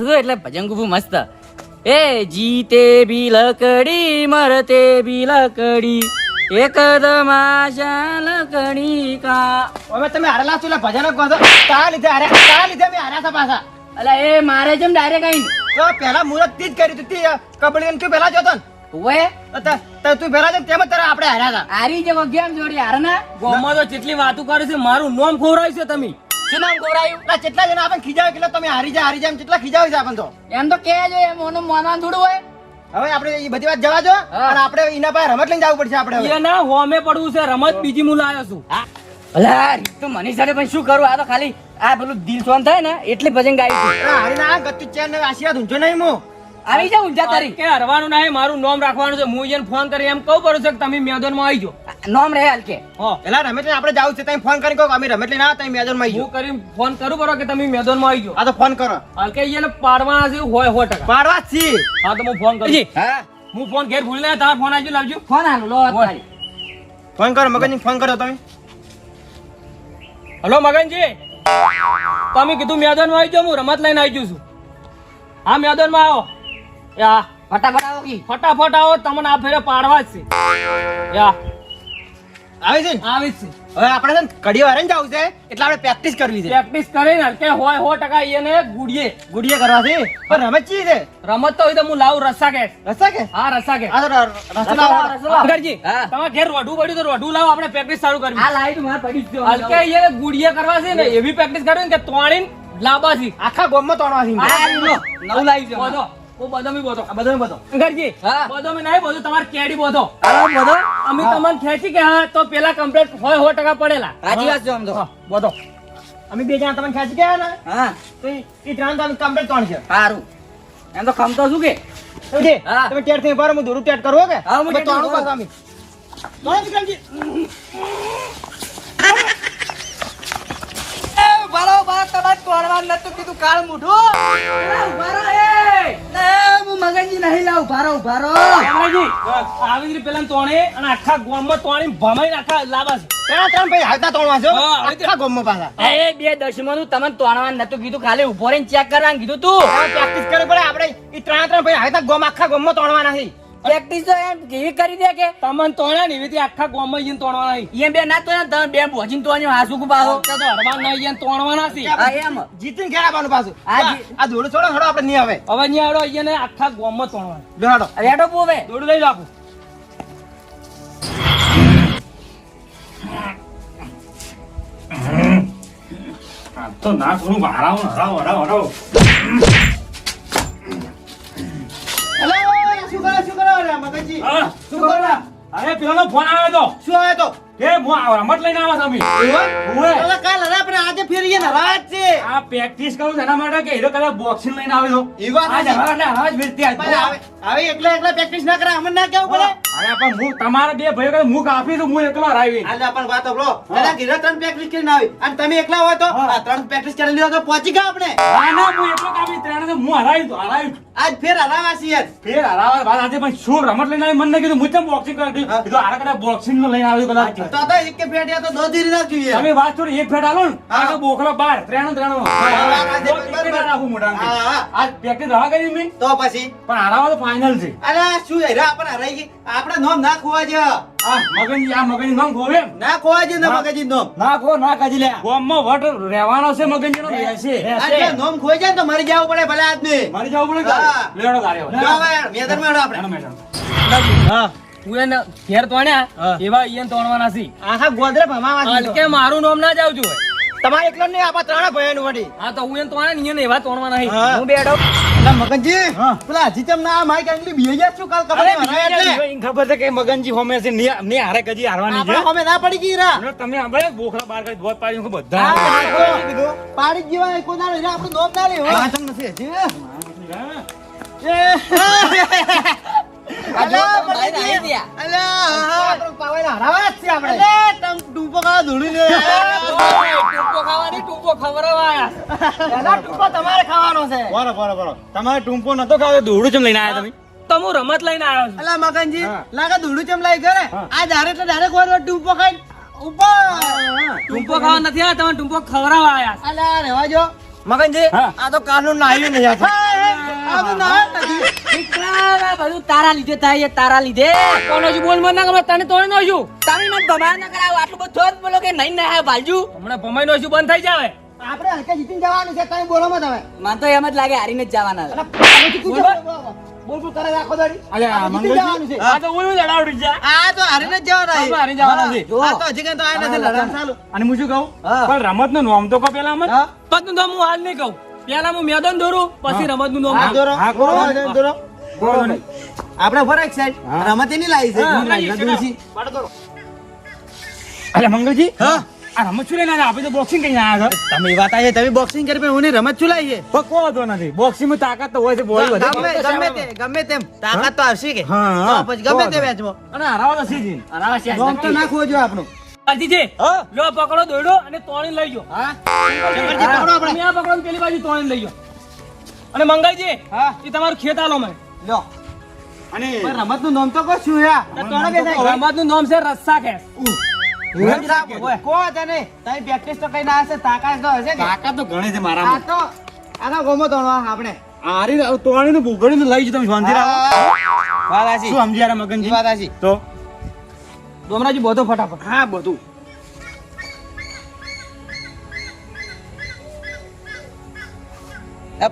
છું એટલે ભજન ગુફું મસ્ત. એ જીતે બી લકડી મરતે બી લકડી એકદમ લકડી કા. હવે તમે હારેલા છો એટલે ભજન કહો છો. તા લીધે મેં હાર્યા હતા પાછા. અલા એ મારે જેમ ડાયરેક્ટ આઈ તો પેલા મુહૂર્ત તી જ કરી હતી કબડ્ડી તું પેલા જોતો ને ઓએ તું પેલા જો તેમ જ તારે આપણે હાર્યા હતા. આરી જે વગ્યામ જોડી હાર ના ગોમાં તો જેટલી વાતો કરે છે મારું નામ ખોરાય છે તમે. શું નામ ગોરાયું? એટલે કેટલા જણા આપણને ખીજાવે એટલે તમે હારી જાય એમ કેટલા ખીજાવે છે આપણને તો. એમ તો કે જો એમ ઓનું મોનવાન થોડું હોય. હવે આપણે એ બધી વાત જવા દો અને આપણે એના પાસે રમત લઈને જવું પડશે આપણે હવે. એના હોમે પડવું છે રમત બીજી હું લાયો છું. અલા તો મની સાથે પણ શું કરું? આ તો ખાલી આ પેલું દિલ સોન થાય ને એટલે ભજન ગાયું છે. હારી ના ગત્તુ ચેન ને આશીર્વાદ ઊંચો નહીં હું આવી જા ઊંઝા તારી કે હરવાનું નહીં મારું નામ રાખવાનું છે. હું એને ફોન કરી એમ કહું પડું છે કે તમે મેદાનમાં આવી જાઓ. નોમ રહે હાલ કે હો પેલા રમત લઈને આપણે જવું છે તમે ફોન કરી કહો કે અમે રમત લઈને આવ્યા તમે મેદાનમાં આવી હું કરી ફોન કરું બરો કે તમે મેદાનમાં આવી જાઓ. આ તો ફોન કરો હાલ કે એને પાડવાના છે હોય 100%. પાડવા જ છી. હા તો હું ફોન કરું. હા હું ફોન ઘેર ભૂલી ના તમારો ફોન આવજો લાવજો. ફોન હાલો લો તારી. ફોન કરો મગનજી ફોન કરો તમે. હલો મગનજી તમે કીધું મેદાનમાં આવી જાઓ હું રમત લઈને આવી જાઉં છું. હા મેદાનમાં આવો. યા ફટાફટ આવો કી. ફટાફટ આવો તમને આ ફેરે પાડવા જ છે. યા આવી છે ને? આવી જ છે. હવે આપણે છે ને ઘડી વાર જવું છે એટલે આપણે પ્રેક્ટિસ કરવી છે. પ્રેક્ટિસ કરીને કે હોય 100% એને ગુડીએ ગુડિયા કરવા છે પણ રમત ચી છે રમત તો હોય તો હું લાવું રસ્સા કે. રસ્તા કે હા રસ્સા કે. આ તો રસ્તા મગરજી હા. તમે ઘેર રોઢું પડ્યું તો રોઢું લાવો આપણે પ્રેક્ટિસ ચાલુ કરવી. આ લાઈટ માર પડી જ હલકે એને ગુડીએ કરવા છે ને એવી પ્રેક્ટિસ કરવી ને કે તોડીને લાબાથી. આખા ગોમમાં તોડવા છે આ લો નવ લાવી છે બોધો ઓ બદામી બોધો બધાને બધો મગરજી હા. બદામી નહીં બોધો તમારે કેડી બોધો. આરામ બધો અમે તમને ખેંચી કે હા તો પેલા કમ્પ્લીટ હોય 100% પડેલા. સાચી વાત છે આમ તો. હા, બોધો. અમે બે જણા તમને ખેંચી ગયા ને હા તો એ ત્રણ તમે કમ્પ્લીટ તોડ છે સારું એમ તો ખમતો શું કે સમજે હા. તમે ટેટ થી બાર હું દોરું ટેટ કરવો કે હા, હું અમે ટેટ તોડું કરું. પાછા અમે તોડો વિક્રમજી. બરોબર તમારે તોડવાનું નતું કીધું કાળ મૂઠું. ઉભારો એ હું મગનજી નહીં લાવ ઉભારો ઉભારો. મગરજી આવી જ રીતે પેલા તોણે અને આખા ગોમમાં તોણી ભમાઈને આખા લાબા છે. પેલા ત્રણ ભાઈ હાલતા તોડવા છો હા, આવી રીતે. આખા ગોમમાં પાછા એ બે દશમનું તમને તોડવાનું નતું કીધું ખાલી ઉભો રહીને ચેક કરવાનું કીધું તું. પ્રેક્ટિસ કરવી પડે આપણે એ ત્રણ ભાઈ હાલતા ગોમ આખા ગોમમાં તોડવાના છે પ્રેક્ટિસ તો એમ કેવી કરી દે કે તમને તોણ્યા ને એવી રીતે આખા ગોમમાં જઈને તોડવાના છે. એ બે ના તો તમે બે ભોજીને તો હાસુ પાછો. તો હરવા નહીં જઈને તોડવાના છે. હા એમ જીતીને ખેલાવાનું પાછું હા, આ દોડું છોડો છોડો આપણે નહીં આવે હવે અહીંયા આવડો અહીંયા ને આખા ગોમમાં તોડવાના. દોડો રેડો પોવે દોડું લઈ રાખું. તો ના થોડું હરાવો હરાવો હરાવો હરાવો. હેલો શું કરો રે મગનજી હા, શું કરો રે? અરે પેલાનો ફોન આવ્યો તો શું આવે તો કે હું આ રમત લઈને આવ્યા તમે. ઓવે. હવે કાલ હરા આપણે આજે ફેરીએ ને રાત છે આ પ્રેક્ટિસ કરું છું એના માટે કે હીરો કદાચ બોક્સિંગ લઈને આવ્યો તો. એ વાત આજ સાચી. હવા એટલે હવા જ વીરતી આજ. પણ હવે એકલા પ્રેક્ટિસ ના કરે અમને ના કેવું પડે અરે પણ હું તમારા બે ભાઈઓ કરતા હું કાપી છું હું એકલો હરાવી. આજે પણ વાત બ્રો પેલા ઘીરા ત્રણ પ્રેક્ટિસ કરીને આવી અને તમે એકલા હોય તો હા. આ ત્રણ પ્રેક્ટિસ કરી લીધો તો પહોંચી ગયા આપણે ના ના હું એકલો કાપી ત્રણે તો હું હરાવી તો હરાવી. આજ ફેર હરાવા છીએ જ. ફેર હરાવા વાત આજે પણ શું રમત લઈને આવી મને નહીં કીધું હું કેમ બોક્સિંગ કરી હા. કીધું આરા કદાચ બોક્સિંગ નો લઈને આવ્યો કદાચ. તો એક કે ફેટિયા તો દો ધીરી ના જોઈએ તમે વાત છોડી એક ફેટ આલો ને હા. આ તો બોખલો બાર ત્રણ મોટા હા, હા. આજ પ્રેક્ટિસ રવા કરી મેં તો પછી પણ હરાવા તો ફાઇનલ છે. અરે શું હેરા આપણે હરાઈ ગઈ આપણે નોમ ના ખોવા છે આ મગનજી નામ ખોવે એમ. ના ખોવા છે ને હા. મગજી નોમ ના ખો ના કાજી લે ગોમમાં વટ રહેવાનો છે મગનજી નો રહેશે આજે નોમ ખોઈ જાય ને તો મરી જવું પડે ભલે આદમી મારી જવું પડે હા. લેડો ગાડી જો હવે મેદાનમાં હેડો આપણે મેડમ હા હું એને ઘેર તોડ્યા હા. એવા અહીંયા તોડવાના છે. આખા ગોદરે ભમાવા છે. હલકે મારું નામ ના જ આવજો હોય. તમારે એકલો નહીં આપા ત્રણ ભાઈઓનું વડી હા તો હું એને તોડ્યા ને એને એવા તોડવાના છે. હા. હું બેડો મગનજી હા. પેલા જીતમ ના માઈક આંગલી બિહેવિયર શું કાલ કબડ્ડી હરાય એટલે ખબર છે કે મગનજી હોમે છે ને હારે કજી હારવાની છે આપણે અમે ના પડી ગઈ રા તમે આપણે બોખલા બાર કરી ધોત પાડી હા, બધા પાડી જ જીવા કોઈ ના રે આપણું નોમ ના લે હો હા તમને છે જી અલા આવી ગયા. અલા પાવાના હરાવા જ છે આપણે તમ ટૂંપો કા ધૂળી લે ટૂંપો ખાવાની ટૂંપો ખવડાવાયા. એલા ટૂંપો તમારે ખાવાનો છે બરો તમારે ટૂંપો નતો ખાવ દોડું ચમ લઈને આવ્યા તમે તો હું રમત લઈને આવ્યો છું. અલા મગનજી હા. લાગે ધૂળું ચમ લાઈ ઘરે હા. આ ધારે એટલે ધારે કોઈ ટૂંપો ખાઈ ઉપર ટૂંપો ખાવા નથી આવ્યા તમે ટૂંપો ખવડાવવા આવ્યા. અલા રહેવા જો મગનજી હા. આ તો કાનૂન નાહ્યું નહીં આ તો. આ તો નાહ્યું જ નથી. વિક્રમ, આ બધું તારા લીધે થાય, એ તારા લીધે. કોનો છું બોલ મને ના ગમે તને તોડી નો છું તમે મને ભમાર ના કરાવો, આટલું બધું થોડું બોલો કે નહીં ના બાજુ. હમણાં ભમાઈ નો છું બંધ થઈ જાય આપણે હલકે જીતીને જવાનું છે તમે બોલો માં તમે મને તો એમ જ લાગે હારીને જ જવાના છે. અલા, તમે જીતી જાઓ. બોલ બોલ કરે આખો દાડી અલ્યા, આપણે જીતીને જવાનું છે. આ તો ઉલું દડાવડી જા આ તો હારીને જ જવાના છે. હારી જવાના છે. આ તો હજી કઈ તો આયા નથી લડવાનું ચાલુ. અને હું શું કહું હા. પણ રમત નું નામ તો કહો પેલા અમને. હા પતનું નામ હું હાલ નહીં કહું પેલા હું મેદાન દોરું પછી રમત નું નામ હા, દોરો. હા, દોરો. દોરો, દોરો. બોલો નહીં. આપણે ફરક સાઈડ હા. રમત એની લાવી છે હા, રમત અલ્યા મંગળજી હા. આ રમત શું લઈને આવ્યા? આપણે તો બોક્સિંગ કરીને આવ્યા છો. તમે વાત આવી તમે બોક્સિંગ કરી પણ હું રમત શું લાવી છે પણ કોઈ વાંધો નથી બોક્સિંગ માં તાકાત તો હોય છે બોલ ગમે તેમ તાકાત તો આવશે કે હા, હા. તો પછી ગમે તે મેચમાં અને હરાવા તો સીધી. ગોમ તો નાખવો જોઈએ આપણું અરજીજી, હા. લો પકડો દોડો અને તોણી લઈ જાઓ હા શંકરજી પકડો આપણે તમે આ પકડો ને પેલી બાજુ તોણી લઈ જાઓ અને મંગળજી હા એ તમારું ખેત આલો મને લો અને પણ રમત નું નામ તો કોઈ શું હે રમત નું નામ છે રસ્સા ખેસ કો તને તારી પ્રેક્ટિસ તો કઈ ના હશે તાકાત તો હશે કે તાકાત તો ઘણી છે આ મારામાં. તો આનો ગોમો તોડવા આપણે આરી તોણી નું ભૂગોળી નું લઈ જ તમે શાંતિ રાખો. વાત આસી શું સમજી યાર મગનજી? વાત આસી તો ડોમરાજી બોધો ફટાફટ હા બધું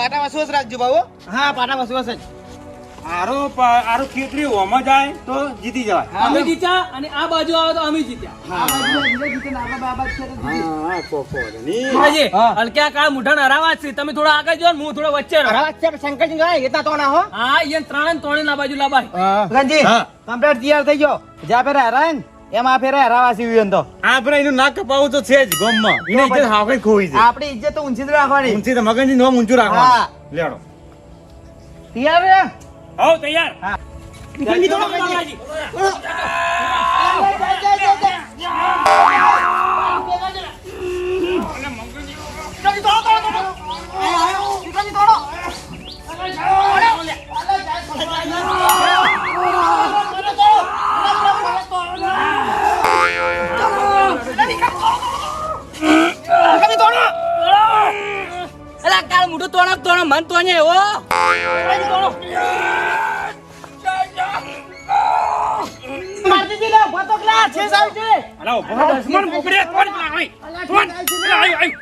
પાટામાં સોસ રાખજો બાબુ હા પાટામાં સોસ જ આરો ખેતરી હોમાં જાય તો જીતી જવાય. અમે જીત્યા અને આ બાજુ આવે તો અમે જીત્યા આ બાજુ બીજા જીતે ને આપણા બાબા છે તો જીતે. હા કોકો નહીં. મંગળજી, હા. હલક્યા કાળ મુઠાને હરાવા જ છે તમે થોડા આગળ જાઓ ને હું થોડો વચ્ચે રહું અરે વચ્ચે શંકરજી ગયા એટલા તોડા હો હા એ ત્રણ તોણી ના બાજુ લાબાય રંજી હા. કમ્પ્લીટ તૈયાર થઈ ગયો જ્યાં પેલા હરાય ને એમ આ ફેરે હરાવા સીવ્યું તો આપણે એનું નાક કપાવું તો છે જ ગોમમાં. એની ઇજ્જત હાવકે ખોઈ છે. આપણી ઇજ્જત તો ઊંચી જ રાખવાની ઊંચી તો મગનજી નોમ ઊંચું હા. રાખવાનું. લેડો. તૈયાર ને હોવ તૈયાર. હા. મંગળજી, થોડો મંગળજી. અલા કાળ મોઢું તોણો મન તોણે એવો. અલા, ઉભો રહો. દસમણ બુકડે થોડી ના હોય. થોડ. અલા, આય, આય.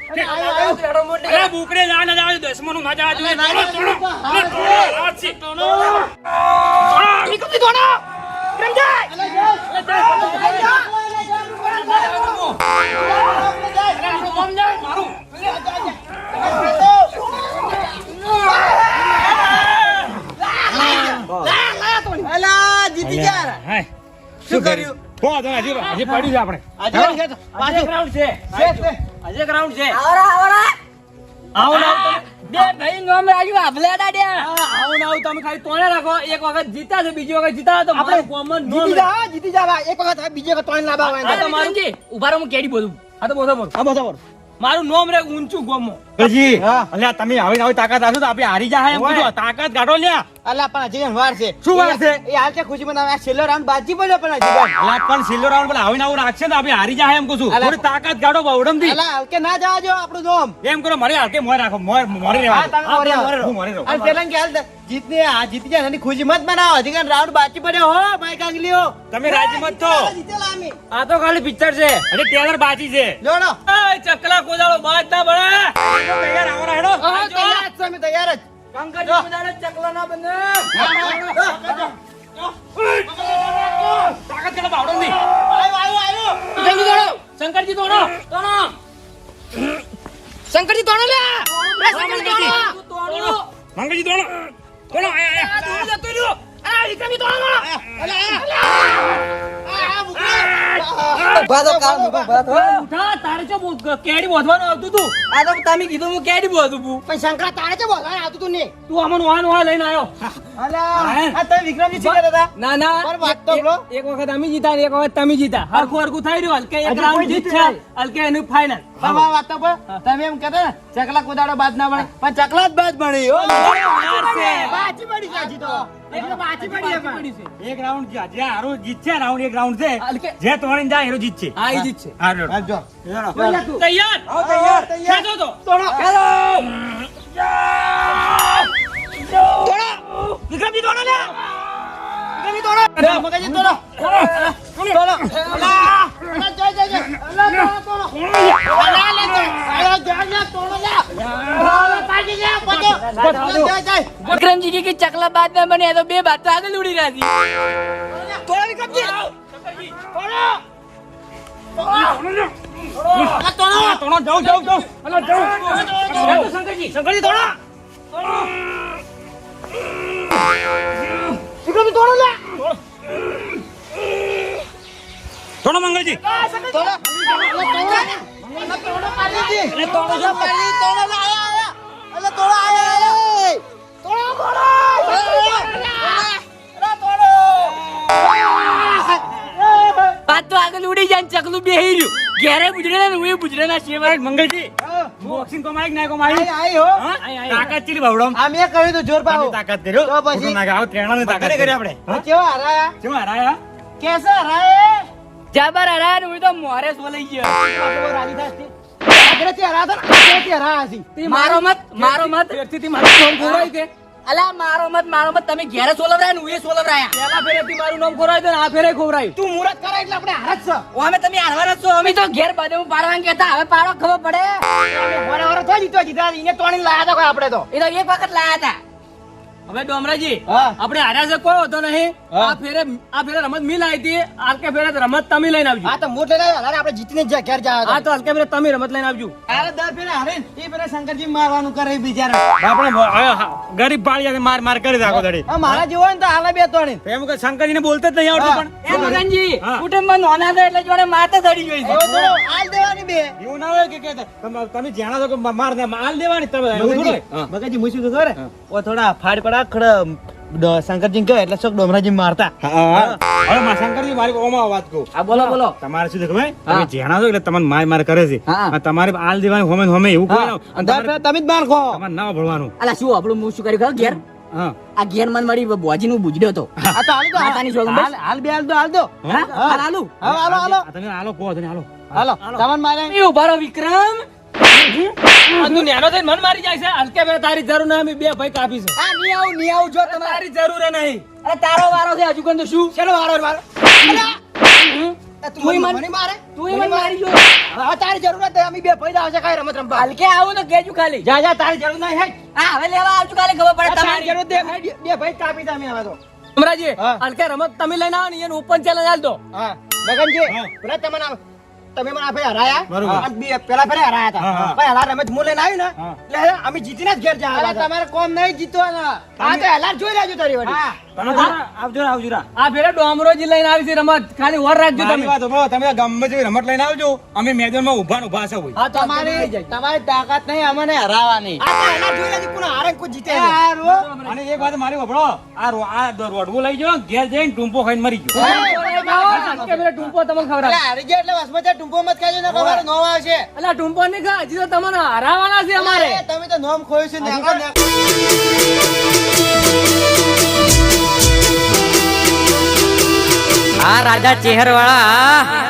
અલા, બુકડે ના જાય, દસમણનું ના જાય. થોડો, થોડો. અલા, થોડો. આ છે. થોડો. આ, નીકળી થોડો. અલા જીતી ગયા હાય. શું કર્યું? હો, તો હજી પડ્યું છે આપણે. આજે આજે પાછું ગ્રાઉન્ડ છે આજે ગ્રાઉન્ડ છે આવરા આવરા. આવો ને આવો તમે. બે ભાઈ નોમ રાખ્યું આભલેડા દે. આવો ને આવો તમે ખાલી તોણે રાખો એક વખત જીતા છે બીજી વખત જીતા તો આપણે મારું કોમન નો જીતી મળે. જા જીતી જા એક વખત હવે બીજી વખત ત્રણ લાભ આવે આ તો મારું ઉભા રહો હું કેડી બોલું આ તો બોધો બોલ હા બોલો બોલો મારું નોમ રે ઊંચું ગોમો હજી. હા. અલ્યા, તમે આવી આવી તાકાત આપશો તો આપણે હારી જાય એમ ઓય. કીધું. તાકાત કાઢો લ્યા. અલા પણ હજી વાર છે શું વાર છે? એ હાલ છે ખુશી બનાવે આ છેલ્લો રાઉન્ડ બાજી પડ્યો પણ હજી પણ. અલ્યા, પણ છેલ્લો રાઉન્ડ પણ આવીને આવું રાખશે ને આપણે હારી જાય એમ કહું છું. અલ્યા, થોડી તાકાત કાઢો બવડમથી. અલા હલકે ના જવા જો આપણું નામ એમ કરો મારી હાથે મોય રાખો મોરી રહેવા હા, દો. તમે મોરે રહો. હું મોરી રહું. અને પેલા કે હાલ જીતને આ જીતી જાય એની ખુશી મત બનાવો હજી કાંઈ રાઉન્ડ બાકી પડ્યો હો ભાઈ કાંગલીઓ તમે રાજી મત છો. જીતેલા અમે આ તો ખાલી પિક્ચર છે હજી ટેલર બાકી છે. જોડો એ ચકલા કોદાળો બાજ ના બળે તૈયાર આવો હેડો. હા તૈયાર જ છે અમે તૈયાર જ કંકર કોદાળો ચકલો ના બને તાકાત કાઢો બવડમથી. જલ્દી દોડો શંકરજી દોડો દોડો શંકરજી તોણો લે. લે શંકરજી તોણો. દોડો મંગળજી દોડો. દોડો. આય, આય. આ દોડો જતો રહ્યો આ ઈકમી દોડો ઉભા તો કાળ મોઢું ઉભા તો. ઉઠા તારે ચો કેડી બોધવાનું આવતું તું આ તો તમે કીધું હું કેડી બોધું છું. પણ શંકરા તારે છે બોલવા આવતું તું ને તું આમાં વાન વા લઈને આવ્યો અલા આ તમે વિક્રમજી છીએ દાદા ના ના પણ વાત તો બ્રો. એક વખત અમે જીતા ને એક વખત તમે જીતા હરખું હરખું થઈ રહ્યું હલકે એક હજુ રાઉન્ડ કોઈ જીત જીતે છે નહીં. હલકે એનું ફાઇનલ બાબા વાત તો પર તમે એમ કહેતા ને ચકલા કોદાડો બાદ ના બને પણ ચકલા જ બાદ બની હો યાર છે. બાજી બની છે હજી તો એક તો બાચી પડી છે. એક રાઉન્ડ જે હારો જીતશે રાઉન્ડ એક રાઉન્ડ છે હલકે. જે તોડીને જાય એનો જીતશે હા ઈ જીત છે. હા રેડો. આવજો તૈયાર ખેંચો તો વિક્રમજી તોડો લે મગનજી તોડો विक्रमजी की चकला बात में बने तो बे बात तो आगे उड़ी रही તોડો જાઓ અલા જાઓ શંકરજી તોડો તોડો મંગળજી बात तो आगे उड़ी जाए चकलू बेही रही घेरे बुजरे ना हुए बुजरे ना शेवा મંગળજી બોક્સિંગ કોમાઈ ના કોમાઈ આઈ હો તાકાત ચીલી બાવડો આ મેં કહ્યું તું જોર પાહો તાકાત કર્યો તો પછી? ના આવ ત્રેણાની તાકાત કરી આપણે કેવો હરાયા કેમ હરાયા કેસે હરાયે जाबर हरा हुई तो मोरे सोले બાબો રાજીદાસ થી આગળથી હરાયા હતા ને આગળથી હરાયા છે मारो मत ફેરથી મારું નામ ખોરાય કે अला मारो मत તમે ઘેરે સોલવરાયા ને હું સોલવરાયા પહેલા ફેરેથી મારું નામ ખોરાય તો ને આ ફેરે ખોરાય તું મુરત કરે એટલે આપણે હારત છે ઓ અમે તમે હારવાના છો અમે તો ઘેર બાદે હું પાડવાનું કહેતા હવે પાડો ખબર પડે બરાબર તો જીતો જીતા એને તોડીને લાયા હતા કોઈ આપણે તો એ તો એક વખત લાયા હતા હવે ડોમરાજી હા. આપણે હાર્યા છે કોઈ હોતો નહીં હા. આ ફેરે રમત મી લાવી હતી આલકે ફેરે તો રમત તમે લઈને આવજો હા તો મોટ લઈને આવ્યા. અરે આપણે જીતીને જ ઘેર જવા આ તો હલકે ફેરે તમે રમત લઈને આવજો અરે દર ફેરે હારે ને, એ ફેરે શંકરજી મારવાનું કરે બિચારા આપણે ગરીબ પાળિયા માર માર કરી રાખો દડી આ મારા જેવો હોય ને તો હાલે બે તોડીને એમ કે શંકરજીને બોલતા જ નહીં આવડતું એ મગનજી હા. કુટુંબમાં નોના હતા એટલે જોડે માથે ચડી ગઈ છે હવે તો હાલ દેવાની બે પણ એવું ના હોય કે તમે જાણો છો કે માર માલ દેવાની તમે એવું થોડું હોય. હા. બગાજી મુસી તો ખબર હે? ઓ થોડા ફાડ પડા ખડ શંકરજી કહે એટલે શોક ડોમરાજી મારતા હવે માં શંકરજી મારી ઓમાં વાત કહું આ બોલો બોલો તમારે શું છે ખબર તમે જાણો છો એટલે તમને માર માર કરે છે હા. અને તમારે આલ દેવાની હોમે ને હોમે એવું કોઈ ના. અને દર ફેરે તમે જ માર ખો તમારે ના ભણવાનું અલા શું આપણું મું શું કર્યું ખબર ઘેર હા આ ઘેર મન મારી બોજી નું બુજડ્યો હતો આ તો હાલ દો માતાની શોખ બસ. હાલ બે હાલ દો હા હાલ હાલું હવે હાલો હાલો આ તમે હાલો કહો તમે હાલો હાલો તમને મારે એ ઉભા રહો વિક્રમ આ તું નેનો થઈને મન મારી જાય છે હલકે ફેરે તારી જરૂર નહીં અમે બે ભાઈ કાપી છે આ ની આવું જો તમારે તારી જરૂર ય નહીં અરે તારો વારો છે હજુ કોણ તો શું ચલો મારો મારો તુંય મન- મને મારે તું મને મારી જો હવે તારી જરૂર નથી અમે બે ભાઈ આવશે કઈ રમત રમવા હલકે આવું તો કેજો ખાલી જા જા તારી જરૂર નહીં હે હા હવે લેવા આવજો કાલે ખબર પડે તારી તમારી જરૂર બે ભાઈ કાપી તમે હવે તો ડોમરાજી હા. હલકે રમત તમે લઈને આવો ને એને ઓપન ચેલેન્જ આલ દો હા મગનજી હા. પેલા તમે મને આપે હરાયા બરોબર. અને પેલા ફેરે હરાયા હતા હા, હા. ભાઈ હલાર રમત હું લઈને આવ્યું ને હા. એટલે અમે જીતીને જ ઘેર જવા તમારે કોમ નહીં જીતવાના હા તો હલાર જોઈ લેજો તારી વડી તમે આવજો ને આવજો આ ફેરે ડોમરોજી લઈને આવી છે રમત ખાલી વર રાખજો મારી તમે વાત સાંભળો, તમે ગમે તેવી રમત લઈને આવજો અમે મેદાનમાં ઊભા ને ઊભા છે હોય હા તો તમારી તાકાત નહીં અમને હરાવવાની આ તો હલાર જોઈ લેજો કોણ હારે ને કોઈ જીતે નહીં. અને એક વાત મારી વાપરો આ રોડવું લઈ જાઓ ઘેર જઈને ટૂંપો ખાઈને મરી ગયો હલકે ફેરે ટૂંપો તમને ખવડાવે એટલે હારી ગયા એટલે વસમાં ટૂંપો મત ખાજો ને તમારે નોમ આવશે અલા ટૂંપો નહીં ખા હજી તો તમને હરાવવાના છે અમારે અરે, તમે તો નોમ ખોયું છે ને આ રાજા ચેહર વાળા